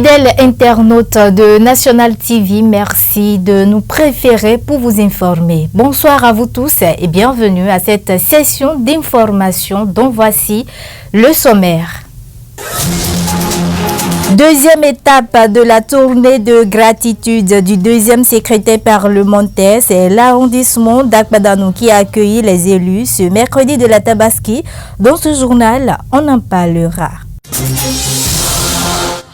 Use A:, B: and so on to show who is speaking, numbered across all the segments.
A: Fidèles internautes de National TV, merci de nous préférer pour vous informer. Bonsoir à vous tous et bienvenue à cette session d'information dont voici le sommaire. Deuxième étape de la tournée de gratitude du deuxième secrétaire parlementaire, c'est l'arrondissement d'Akpadanou qui a accueilli les élus ce mercredi de la Tabaski. Dans ce journal, on en parlera.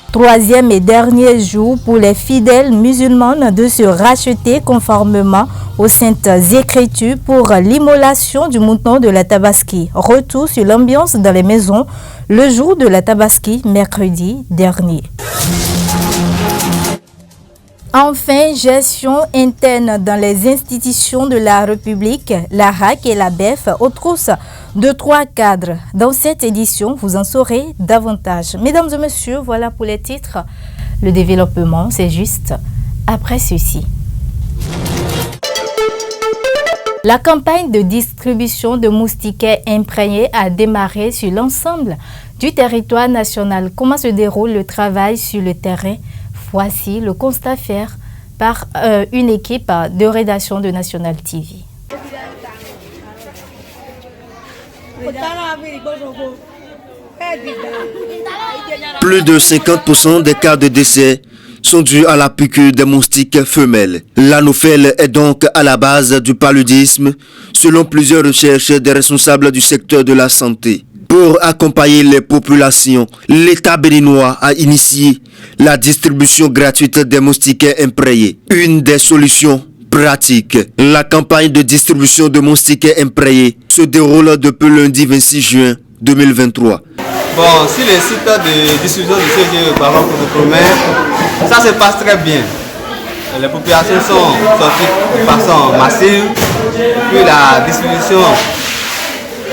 A: Troisième et dernier jour pour les fidèles musulmanes de se racheter conformément aux saintes écritures pour l'immolation du mouton de la Tabaski. Retour sur l'ambiance dans les maisons le jour de la Tabaski, mercredi dernier. Enfin, gestion interne dans les institutions de la République, la RAC et la BEF, aux trousses de 3 cadres. Dans cette édition, vous en saurez davantage. Mesdames et messieurs, voilà pour les titres. Le développement, c'est juste après ceci. La campagne de distribution de moustiquaires imprégnés a démarré sur l'ensemble du territoire national. Comment se déroule le travail sur le terrain? Voici le constat fait par une équipe de rédaction de National TV.
B: Plus de 50% des cas de décès sont dus à la piqûre des moustiques femelles. L'anophèle est donc à la base du paludisme, selon plusieurs recherches des responsables du secteur de la santé. Pour accompagner les populations, l'État béninois a initié la distribution gratuite des moustiquaires imprégnés. Une des solutions pratiques. La campagne de distribution de moustiquaires imprégnés se déroule depuis lundi 26 juin 2023.
C: Bon, si les sites de distribution de ce que par exemple vous promet, ça se passe très bien. Les populations sont sorties de façon massive, puis la distribution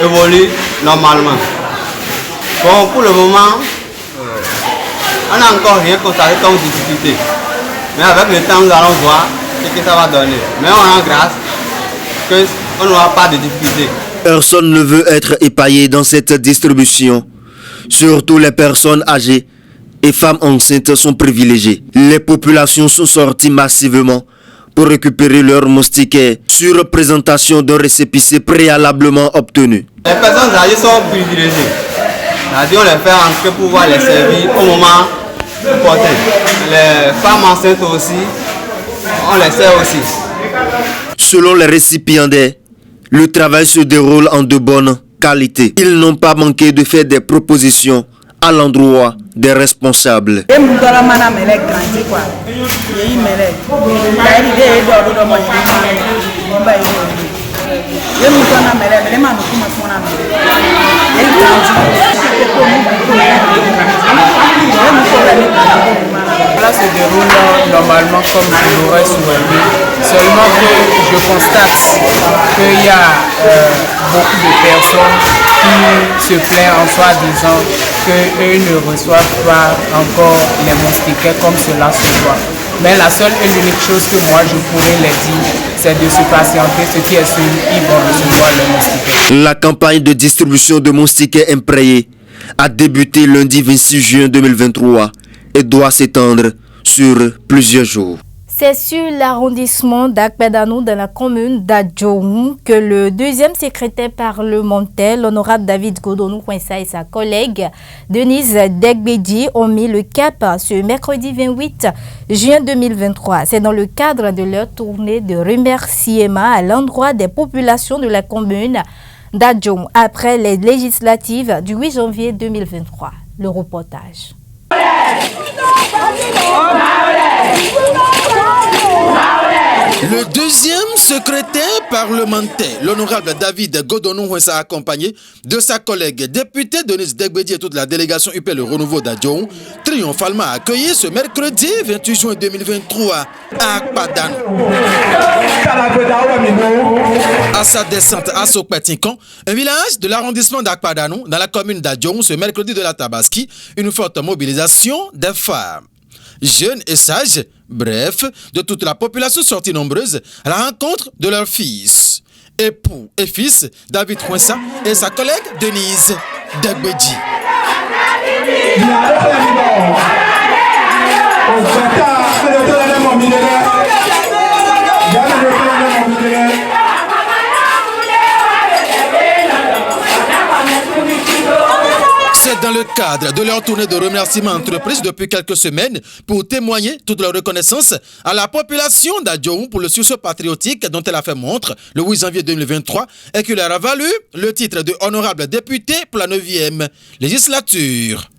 C: évolue normalement. Bon, pour le moment, on n'a encore rien constaté comme difficulté. Mais avec le temps, nous allons voir ce que ça va donner. Mais on a grâce qu'on n'aura pas de difficulté.
B: Personne ne veut être épaillé dans cette distribution. Surtout les personnes âgées et femmes enceintes sont privilégiées. Les populations sont sorties massivement pour récupérer leurs moustiquaires sur présentation d'un récépissé préalablement obtenu.
C: Les personnes âgées sont privilégiées. C'est-à-dire on les fait entrer pour pouvoir les servir au moment opportun. Les femmes enceintes aussi, on les sert aussi.
B: Selon les récipiendaires, le travail se déroule en de bonne qualité. Ils n'ont pas manqué de faire des propositions à l'endroit des responsables.
D: Cela se déroule normalement comme je l'aurais souhaité. Seulement que je constate qu'il y a beaucoup de personnes qui se plaignent en soi disant qu'eux ne reçoivent pas encore les moustiquaires comme cela se doit. Mais la seule et l'unique chose que moi je pourrais les dire, c'est de se patienter. Ce qui est sûr, ils vont recevoir les moustiquaires.
B: La campagne de distribution de moustiquaires imprégnés a débuté lundi 26 juin 2023 et doit s'étendre sur plusieurs jours.
A: C'est sur l'arrondissement d'Akpadanou dans la commune d'Adjoum que le deuxième secrétaire parlementaire, l'honorable David Godonou Kwensa et sa collègue Denise Degbedi ont mis le cap ce mercredi 28 juin 2023. C'est dans le cadre de leur tournée de remerciements à l'endroit des populations de la commune d'Adjoum après les législatives du 8 janvier 2023. Le reportage.
E: Le deuxième secrétaire parlementaire, l'honorable David Godonou s'est accompagné de sa collègue députée Denise Degbedi et toute la délégation UPL Renouveau d'Adjoum, triomphalement accueilli ce mercredi 28 juin 2023 à Akpadanou. À sa descente à Sokpetinkan, un village de l'arrondissement d'Akpadanou, dans la commune d'Adjoum, ce mercredi de la Tabaski, une forte mobilisation des femmes, jeunes et sages, bref, de toute la population sortie nombreuse à la rencontre de leur fils, époux et fils, David Kwensa et sa collègue Denise Degbedi. Dans le cadre de leur tournée de remerciements entreprise depuis quelques semaines pour témoigner toute leur reconnaissance à la population d'Adjohun pour le sursaut patriotique dont elle a fait montre le 8 janvier 2023 et qui leur a valu le titre de honorable député pour la 9e législature.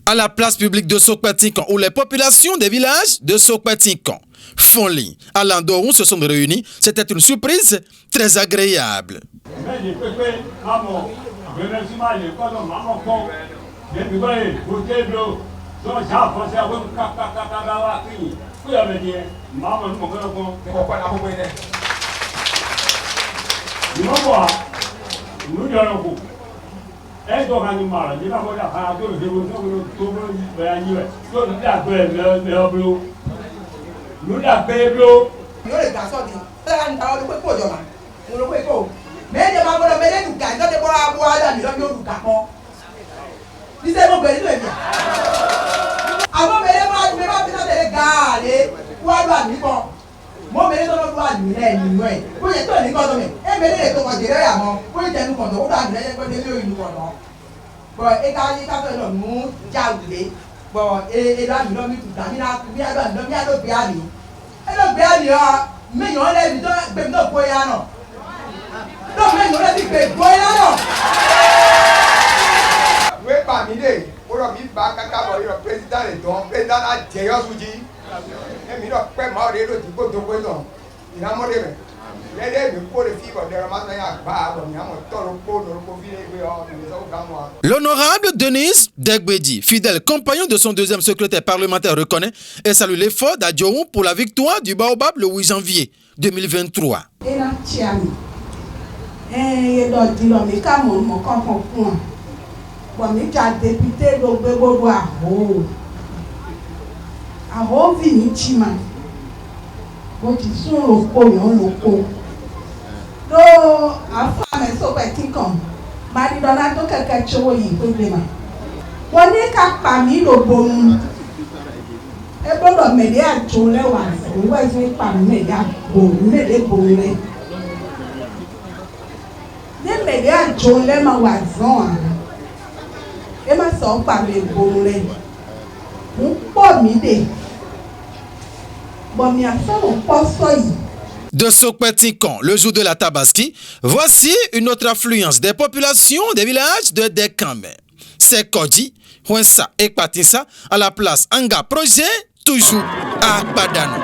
E: À la place publique de Sokpatinkan, où les populations des villages de Sokpatinkan, Fonli, à Landorou se sont réunis, c'était une surprise très agréable. L'honorable Denise Degbedi, fidèle compagnon de son deuxième secrétaire parlementaire, reconnaît et salue l'effort d'Adjohun pour la victoire du Baobab le 8 janvier 2023. De Sokpatinkan, le jour de la Tabaski, voici une autre affluence des populations des villages de Dekame. C'est Kodji, Hwensa et Patissa à la place Anga Projet, toujours à Akpadanou.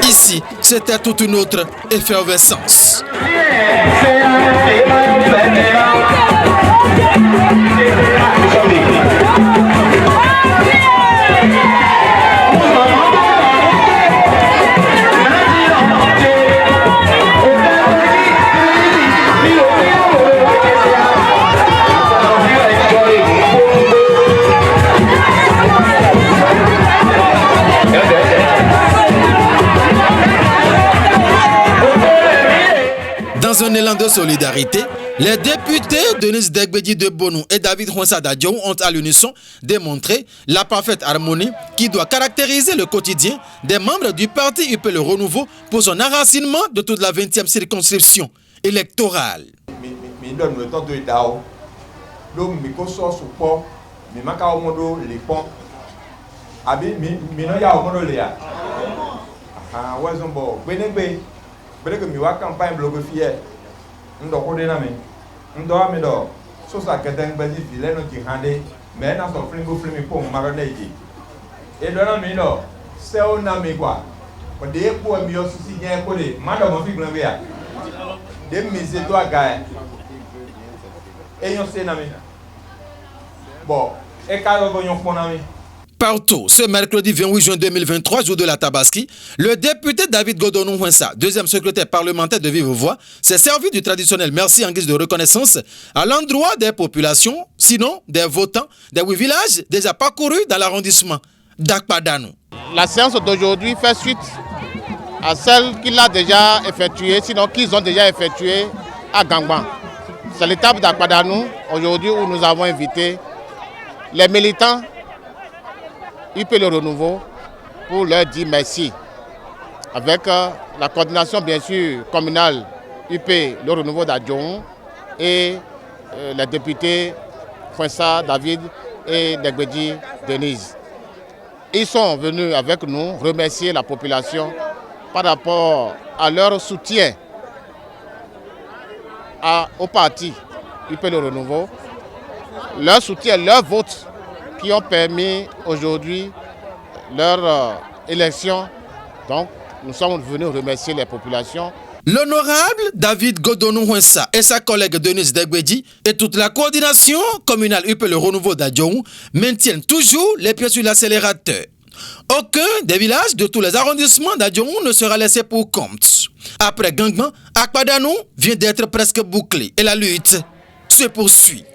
E: Ici, c'était toute une autre effervescence. Dans un élan de solidarité, les députés Denise Degbedi de Bonou et David Hwensa d'Adjohun ont à l'unisson démontré la parfaite harmonie qui doit caractériser le quotidien des membres du parti UP Le Renouveau pour son enracinement de toute la 20e circonscription électorale.
F: bele que mi wa campagne bloqué fier ndo ko de na mi ndo ami do so sa keten badi file no ki hande mais na so flingo flimi po marane ji e do na mi do se o na mi kwa ko de po mi o susi yen ko de ma do mo fi glan we ya de mi se to aga e yon se na mi bon e ka yo yon ko na mi.
E: Partout, ce mercredi 28 juin 2023, jour de la Tabaski, le député David Godonou Mwensa, deuxième secrétaire parlementaire de Vive Voix, s'est servi du traditionnel merci en guise de reconnaissance à l'endroit des populations, sinon des votants des 8 villages déjà parcourus dans l'arrondissement d'Akpadanou.
G: La séance d'aujourd'hui fait suite à celle qu'il a déjà effectuée, sinon qu'ils ont déjà effectuée à Gangban. C'est l'étape d'Akpadanou, aujourd'hui où nous avons invité les militants UP Le Renouveau pour leur dire merci. Avec la coordination bien sûr communale UP Le Renouveau d'Adjoung et les députés Mwensa David et Degbedi Denise. Ils sont venus avec nous remercier la population par rapport à leur soutien au parti UP Le Renouveau, leur soutien, leur vote qui ont permis aujourd'hui leur élection. Donc, nous sommes venus remercier les populations.
E: L'honorable David Godonou Mwensa et sa collègue Denise Degbedi et toute la coordination communale UP Le Renouveau d'Adjoung maintiennent toujours les pieds sur l'accélérateur. Aucun des villages de tous les arrondissements d'Adjoung ne sera laissé pour compte. Après Gangban, Akpadanou vient d'être presque bouclé et la lutte se poursuit.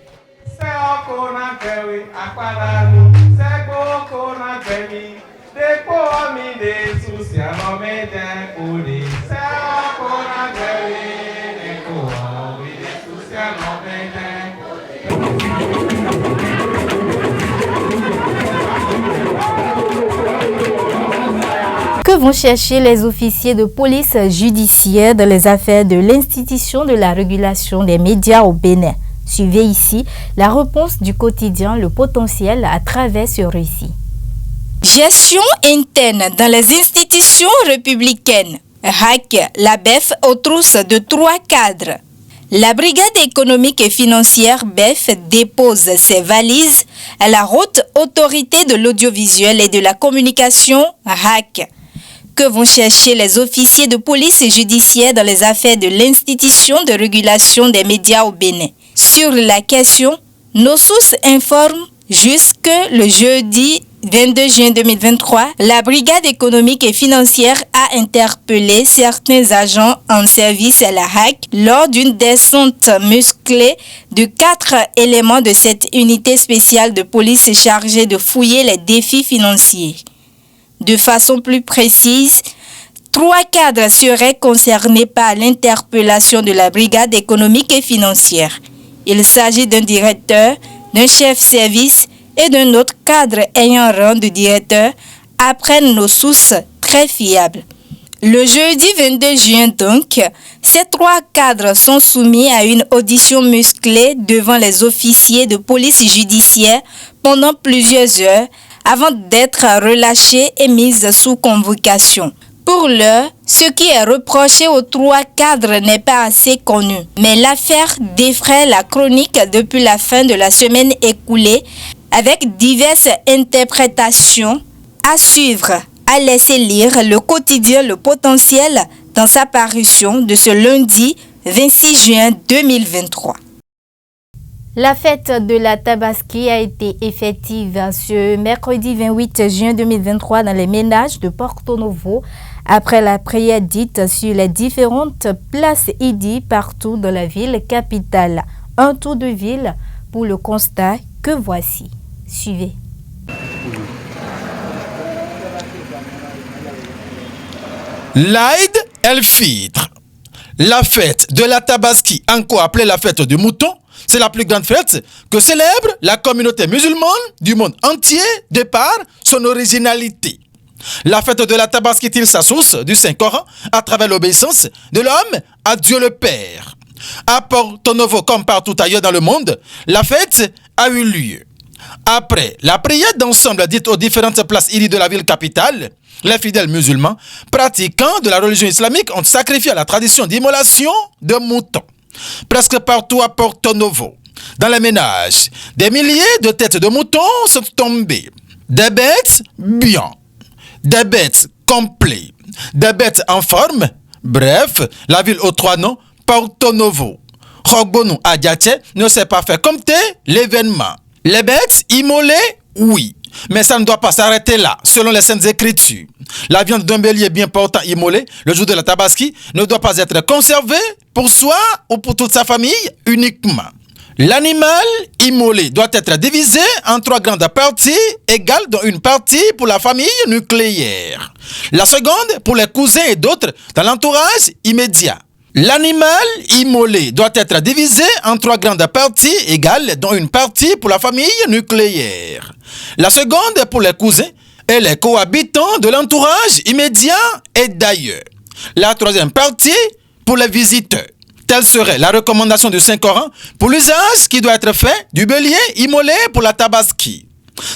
A: Que vont chercher les officiers de police judiciaire dans les affaires de l'institution de la régulation des médias au Bénin? Suivez ici la réponse du quotidien Le Potentiel à travers ce récit. Gestion interne dans les institutions républicaines. RAC, la BEF aux trousses de 3 cadres. La brigade économique et financière BEF dépose ses valises à la haute autorité de l'audiovisuel et de la communication RAC. Que vont chercher les officiers de police judiciaire dans les affaires de l'institution de régulation des médias au Bénin? Sur la question, nos sources informent jusque le jeudi 22 juin 2023, la brigade économique et financière a interpellé certains agents en service à la RAC lors d'une descente musclée de 4 éléments de cette unité spéciale de police chargée de fouiller les défis financiers. De façon plus précise, 3 cadres seraient concernés par l'interpellation de la brigade économique et financière. Il s'agit d'un directeur, d'un chef service et d'un autre cadre ayant rang de directeur, apprennent nos sources très fiables. Le jeudi 22 juin donc, ces 3 cadres sont soumis à une audition musclée devant les officiers de police judiciaire pendant plusieurs heures avant d'être relâchés et mis sous convocation. Pour l'heure, ce qui est reproché aux 3 cadres n'est pas assez connu. Mais l'affaire défraie la chronique depuis la fin de la semaine écoulée avec diverses interprétations à suivre. À laisser lire le quotidien Le Potentiel dans sa parution de ce lundi 26 juin 2023. La fête de la Tabaski a été effective ce mercredi 28 juin 2023 dans les ménages de Porto Novo après la prière dite sur les différentes places Idi partout dans la ville capitale. Un tour de ville pour le constat que voici. Suivez.
E: L'Aïd el-Fitr, la fête de la Tabaski, encore appelée la fête du mouton, c'est la plus grande fête que célèbre la communauté musulmane du monde entier de par son originalité. La fête de la Tabaski tire sa source du Saint-Coran à travers l'obéissance de l'homme à Dieu le Père. À Porto Novo comme partout ailleurs dans le monde, la fête a eu lieu. Après la prière d'ensemble dite aux différentes places iris de la ville capitale, les fidèles musulmans pratiquants de la religion islamique ont sacrifié à la tradition d'immolation de moutons. Presque partout à Porto Novo, dans les ménages, des milliers de têtes de moutons sont tombées. Des bêtes bien, des bêtes complets, des bêtes en forme. Bref, la ville aux trois noms, Porto Novo. Rogbonou Adiaté ne s'est pas fait compter l'événement. Les bêtes immolées, oui. Mais ça ne doit pas s'arrêter là, selon les Saintes Écritures. La viande d'un bélier bien portant immolé, le jour de la Tabaski, ne doit pas être conservée pour soi ou pour toute sa famille uniquement. L'animal immolé doit être divisé en 3 grandes parties égales, dont une partie pour la famille nucléaire. La seconde pour les cousins et d'autres dans l'entourage immédiat. L'animal immolé doit être divisé en 3 grandes parties égales, dont une partie pour la famille nucléaire. La seconde pour les cousins et les cohabitants de l'entourage immédiat et d'ailleurs. La troisième partie pour les visiteurs. Telle serait la recommandation du Saint-Coran pour l'usage qui doit être fait du bélier immolé pour la Tabaski.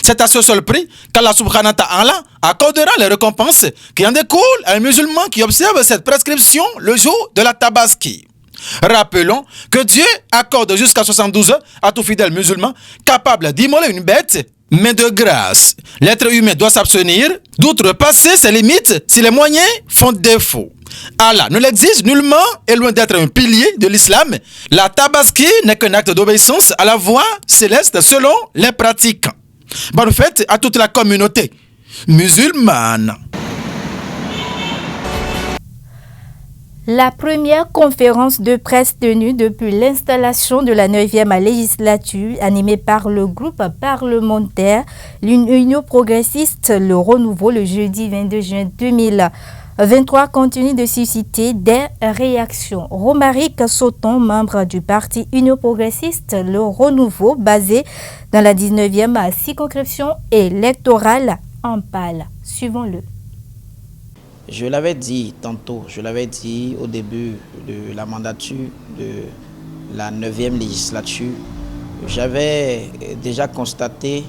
E: C'est à ce seul prix qu'Allah subhanahu wa ta'ala accordera les récompenses qui en découlent à un musulman qui observe cette prescription le jour de la Tabaski. Rappelons que Dieu accorde jusqu'à 72 heures à tout fidèle musulman capable d'immoler une bête, mais de grâce. L'être humain doit s'abstenir d'outrepasser ses limites si les moyens font défaut. Allah ne l'exige nullement et loin d'être un pilier de l'islam, la Tabaski n'est qu'un acte d'obéissance à la voie céleste selon les pratiquants. Bonne fête à toute la communauté musulmane.
A: La première conférence de presse tenue depuis l'installation de la 9e législature, animée par le groupe parlementaire l'Union progressiste Le Renouveau le jeudi 22 juin 2023, continue de susciter des réactions. Romaric Sauton, membre du parti Union progressiste Le Renouveau, basé dans la 19e circonscription électorale, en parle. Suivons-le.
H: Je l'avais dit tantôt, je l'avais dit au début de la mandature de la 9e législature. J'avais déjà constaté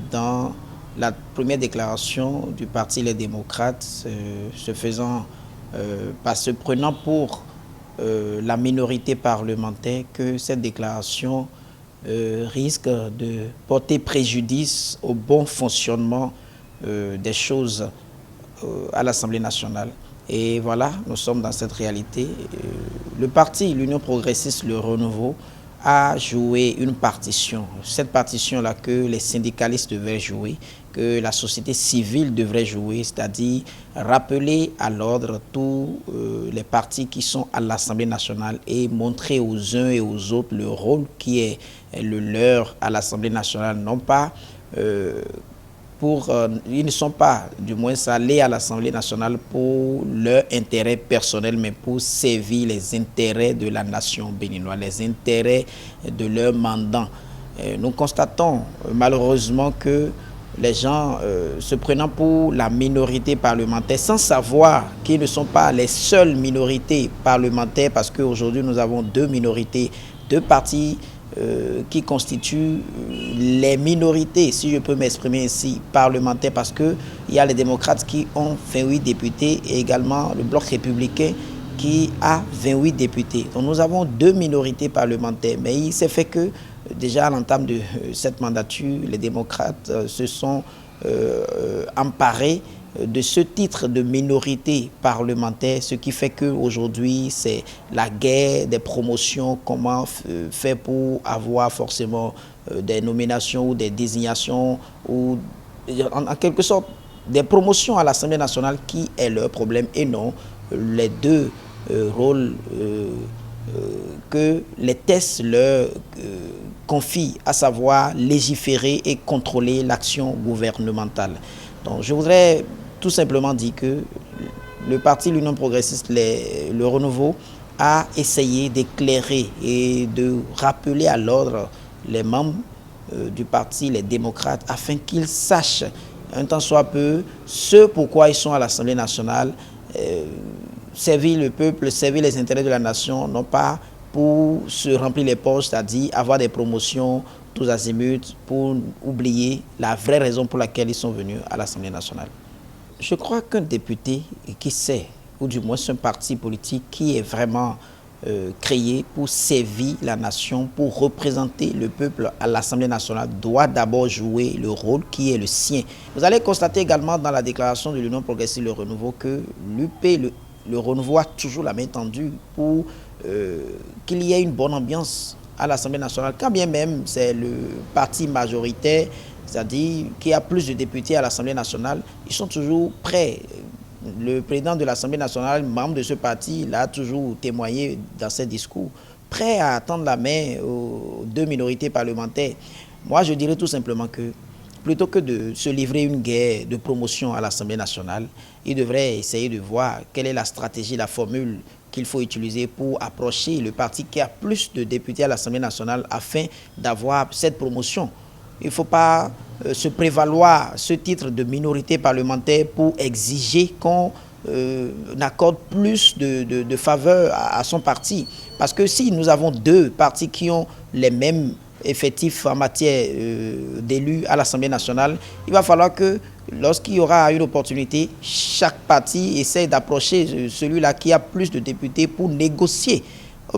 H: dans la première déclaration du Parti Les Démocrates, se prenant pour la minorité parlementaire, que cette déclaration risque de porter préjudice au bon fonctionnement des choses à l'Assemblée nationale. Et voilà, nous sommes dans cette réalité. Le parti, l'Union progressiste, Le Renouveau, a joué une partition. Cette partition-là que les syndicalistes devaient jouer, que la société civile devrait jouer, c'est-à-dire rappeler à l'ordre tous les partis qui sont à l'Assemblée nationale et montrer aux uns et aux autres le rôle qui est le leur à l'Assemblée nationale, non pas ils ne sont pas, du moins, allés à l'Assemblée nationale pour leur intérêt personnel, mais pour servir les intérêts de la nation béninoise, les intérêts de leurs mandants. Nous constatons malheureusement que les gens se prenant pour la minorité parlementaire, sans savoir qu'ils ne sont pas les seules minorités parlementaires, parce qu'aujourd'hui nous avons 2 minorités, 2 partis qui constituent les minorités, si je peux m'exprimer ainsi, parlementaires, parce qu'il y a les démocrates qui ont 28 députés et également le bloc républicain qui a 28 députés. Donc nous avons 2 minorités parlementaires, mais il s'est fait que déjà à l'entame de cette mandature, les démocrates se sont emparés de ce titre de minorité parlementaire, ce qui fait qu'aujourd'hui, c'est la guerre des promotions, comment faire pour avoir forcément des nominations ou des désignations, ou en quelque sorte des promotions à l'Assemblée nationale qui est leur problème, et non les 2 rôles que les tests leur confient, à savoir légiférer et contrôler l'action gouvernementale. Donc je voudrais tout simplement dire que le parti l'Union progressiste, le Renouveau, a essayé d'éclairer et de rappeler à l'ordre les membres du parti, les démocrates, afin qu'ils sachent un tant soit peu ce pourquoi ils sont à l'Assemblée nationale, servir le peuple, servir les intérêts de la nation, non pas pour se remplir les poches, c'est-à-dire avoir des promotions tous azimuts pour oublier la vraie raison pour laquelle ils sont venus à l'Assemblée nationale. Je crois qu'un député qui sait, ou du moins un parti politique qui est vraiment créé pour servir la nation, pour représenter le peuple à l'Assemblée nationale, doit d'abord jouer le rôle qui est le sien. Vous allez constater également dans la déclaration de l'Union progressive Le Renouveau que l'UP, le Renouveau, a toujours la main tendue pour qu'il y ait une bonne ambiance à l'Assemblée nationale, quand bien même c'est le parti majoritaire, c'est-à-dire qui a plus de députés à l'Assemblée nationale, ils sont toujours prêts. Le président de l'Assemblée nationale, membre de ce parti, il a toujours témoigné dans ses discours, prêt à tendre la main aux deux minorités parlementaires. Moi, je dirais tout simplement que plutôt que de se livrer une guerre de promotion à l'Assemblée nationale, il devrait essayer de voir quelle est la stratégie, la formule qu'il faut utiliser pour approcher le parti qui a plus de députés à l'Assemblée nationale afin d'avoir cette promotion. Il ne faut pas se prévaloir ce titre de minorité parlementaire pour exiger qu'on accorde plus de faveur à son parti. Parce que si nous avons deux partis qui ont les mêmes effectifs en matière d'élus à l'Assemblée nationale, il va falloir que lorsqu'il y aura une opportunité, chaque parti essaie d'approcher celui-là qui a plus de députés pour négocier.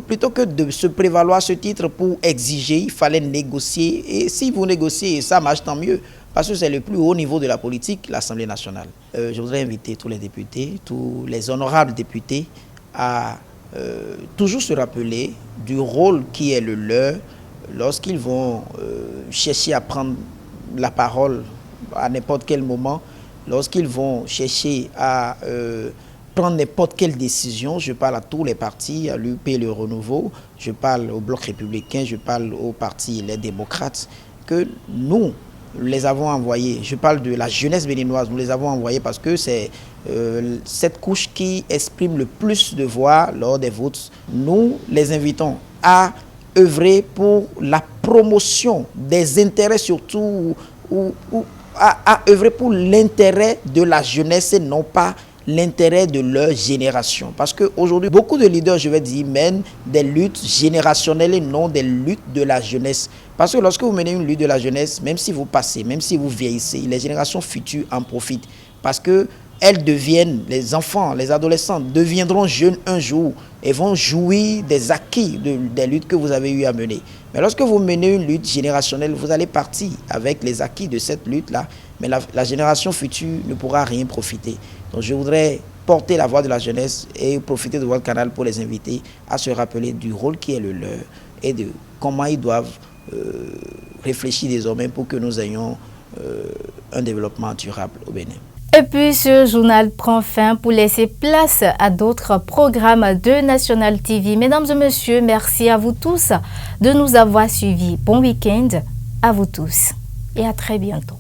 H: Plutôt que de se prévaloir ce titre pour exiger, il fallait négocier. Et si vous négociez, ça marche, tant mieux. Parce que c'est le plus haut niveau de la politique, l'Assemblée nationale. Je voudrais inviter tous les députés, tous les honorables députés à toujours se rappeler du rôle qui est le leur lorsqu'ils vont chercher à prendre la parole à n'importe quel moment, lorsqu'ils vont chercher à prendre n'importe quelle décision. Je parle à tous les partis, à l'UP, le Renouveau, je parle au Bloc républicain, je parle au parti Les Démocrates, que nous les avons envoyés. Je parle de la jeunesse béninoise, nous les avons envoyés parce que c'est cette couche qui exprime le plus de voix lors des votes. Nous les invitons à œuvrer pour la promotion des intérêts surtout, à œuvrer pour l'intérêt de la jeunesse et non pas l'intérêt de leur génération. Parce qu'aujourd'hui, beaucoup de leaders, je vais dire, mènent des luttes générationnelles et non des luttes de la jeunesse. Parce que lorsque vous menez une lutte de la jeunesse, même si vous passez, même si vous vieillissez, les générations futures en profitent. Parce qu'elles deviennent, les enfants, les adolescents deviendront jeunes un jour et vont jouir des acquis des luttes que vous avez eu à mener. Mais lorsque vous menez une lutte générationnelle, vous allez partir avec les acquis de cette lutte-là, mais la génération future ne pourra rien profiter. Donc je voudrais porter la voix de la jeunesse et profiter de votre canal pour les inviter à se rappeler du rôle qui est le leur et de comment ils doivent réfléchir désormais pour que nous ayons un développement durable au Bénin.
A: Et puis ce journal prend fin pour laisser place à d'autres programmes de National TV. Mesdames et messieurs, merci à vous tous de nous avoir suivis. Bon week-end à vous tous et à très bientôt.